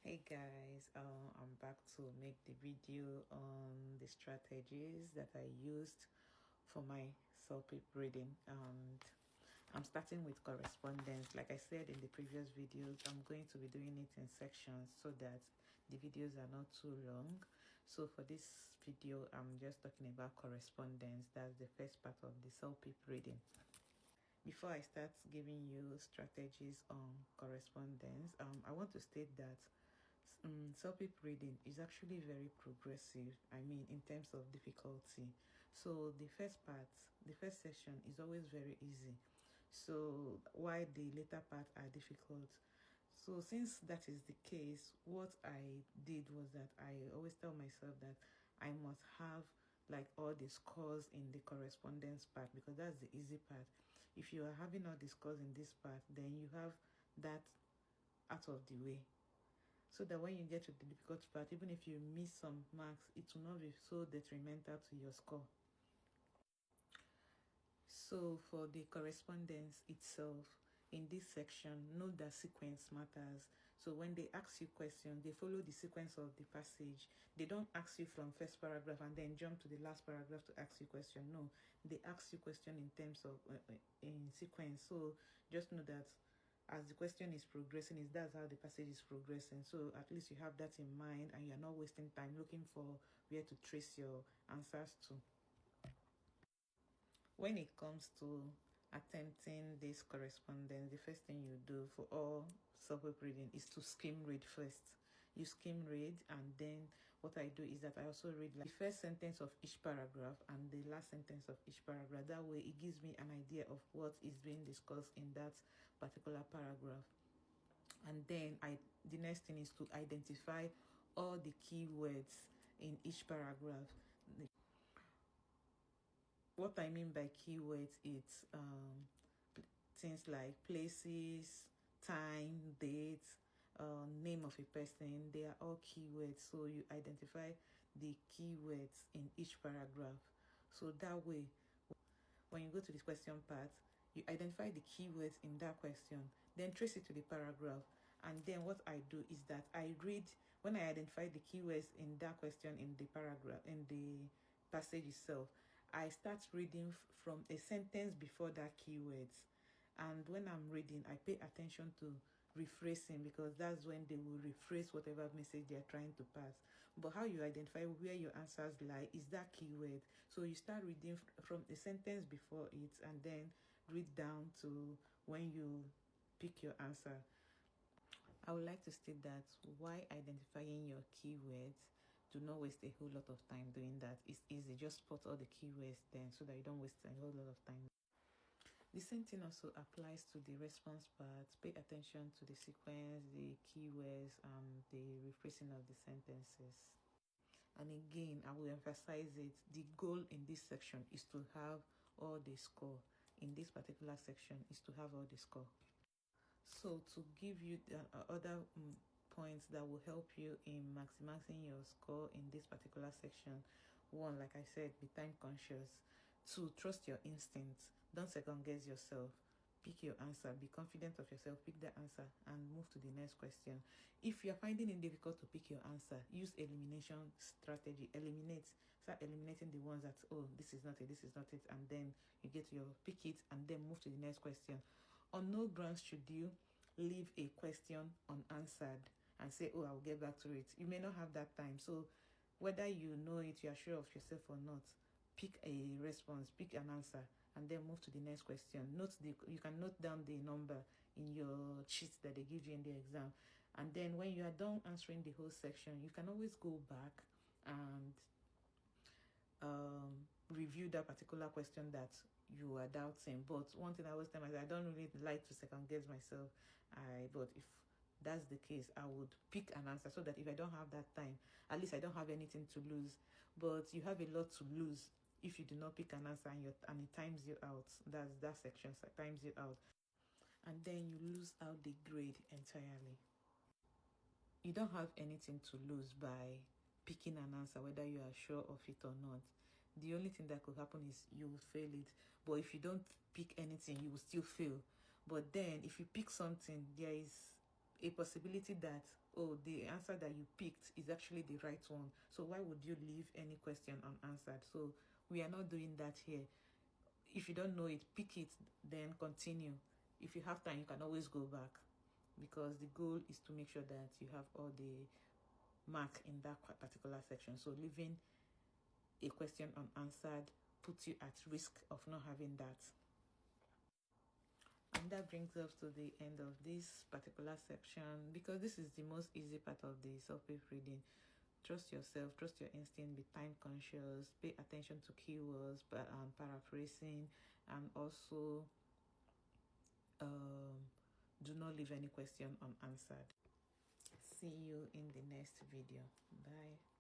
Hey guys, I'm back to make the video on the strategies that I used for my Celpip reading, and I'm starting with correspondence. Like I said in the previous videos, I'm going to be doing it in sections so that the videos are not too long. So for this video, I'm just talking about correspondence. That's the first part of the Celpip reading. Before I start giving you strategies on correspondence, I want to state that Celpip reading is actually very progressive, I mean, in terms of difficulty. So the first part, the first section is always very easy. So why the later part are difficult? So since that is the case, what I did was that I always tell myself that I must have like all the scores in the correspondence part, because that's the easy part. If you are having all the scores in this part, then you have that out of the way, so that when you get to the difficult part, even if you miss some marks, it will not be so detrimental to your score. So for the correspondence itself, in this section, note that sequence matters. So when they ask you questions, they follow the sequence of the passage. They don't ask you from first paragraph and then jump to the last paragraph to ask you question. No, they ask you question in terms of in sequence. So just know that as the question is progressing, that's how the passage is progressing. So at least you have that in mind and you're not wasting time looking for where to trace your answers to. When it comes to attempting this correspondence, the first thing you do for all Celpip reading is to skim read first. You skim read, and then what I do is that I also read like the first sentence of each paragraph and the last sentence of each paragraph. That way it gives me an idea of what is being discussed in that particular paragraph. And then the next thing is to identify all the keywords in each paragraph. What I mean by keywords, it's things like places, time, date, name of a person. They are all keywords. So you identify the keywords in each paragraph. So that way, when you go to the question part, you identify the keywords in that question, then trace it to the paragraph. And then what I do is that I read, when I identify the keywords in that question in the paragraph, in the passage itself, I start reading from a sentence before that keywords. And when I'm reading, I pay attention to rephrasing, because that's when they will rephrase whatever message they're trying to pass. But how you identify where your answers lie is that keyword. So you start reading from a sentence before it and then read down to when you pick your answer. I would like to state that while identifying your keywords, do not waste a whole lot of time doing that. It's easy. Just put all the keywords then so that you don't waste a whole lot of time. The same thing also applies to the response part. Pay attention to the sequence, the keywords, and the rephrasing of the sentences. And again, I will emphasize it. The goal in this section is to have all the score. In this particular section is to have all the score. So to give you the other points that will help you in maximizing your score in this particular section. One, like I said, be time conscious. Two, trust your instincts. Don't second guess yourself. Pick your answer. Be confident of yourself. Pick the answer and move to the next question. If you're finding it difficult to pick your answer, use elimination strategy. Start eliminating the ones that, oh, this is not it, this is not it, and then you get your pick it and then move to the next question. On no grounds should you leave a question unanswered and say, oh, I'll get back to it. You may not have that time. So whether you know it, you are sure of yourself or not, pick a response, pick an answer, and then move to the next question. You can note down the number in your sheet that they give you in the exam. And then when you are done answering the whole section, you can always go back and review that particular question that you are doubting. But one thing I always tell myself, I don't really like to second guess myself. But if that's the case, I would pick an answer so that if I don't have that time, at least I don't have anything to lose. But you have a lot to lose if you do not pick an answer and it times you out. That's that section times you out, and then you lose out the grade entirely. You don't have anything to lose by picking an answer, whether you are sure of it or not. The only thing that could happen is you will fail it. But if you don't pick anything, you will still fail. But then if you pick something, there is a possibility that, oh, the answer that you picked is actually the right one. So why would you leave any question unanswered? So we are not doing that here. If you don't know it, pick it, then continue. If you have time, you can always go back, because the goal is to make sure that you have all the mark in that particular section. So leaving a question unanswered puts you at risk of not having that. And that brings us to the end of this particular section, because this is the most easy part of the Celpip reading. Trust yourself, trust your instinct, be time conscious, pay attention to keywords, but paraphrasing, and also do not leave any question unanswered. See you in the next video. Bye.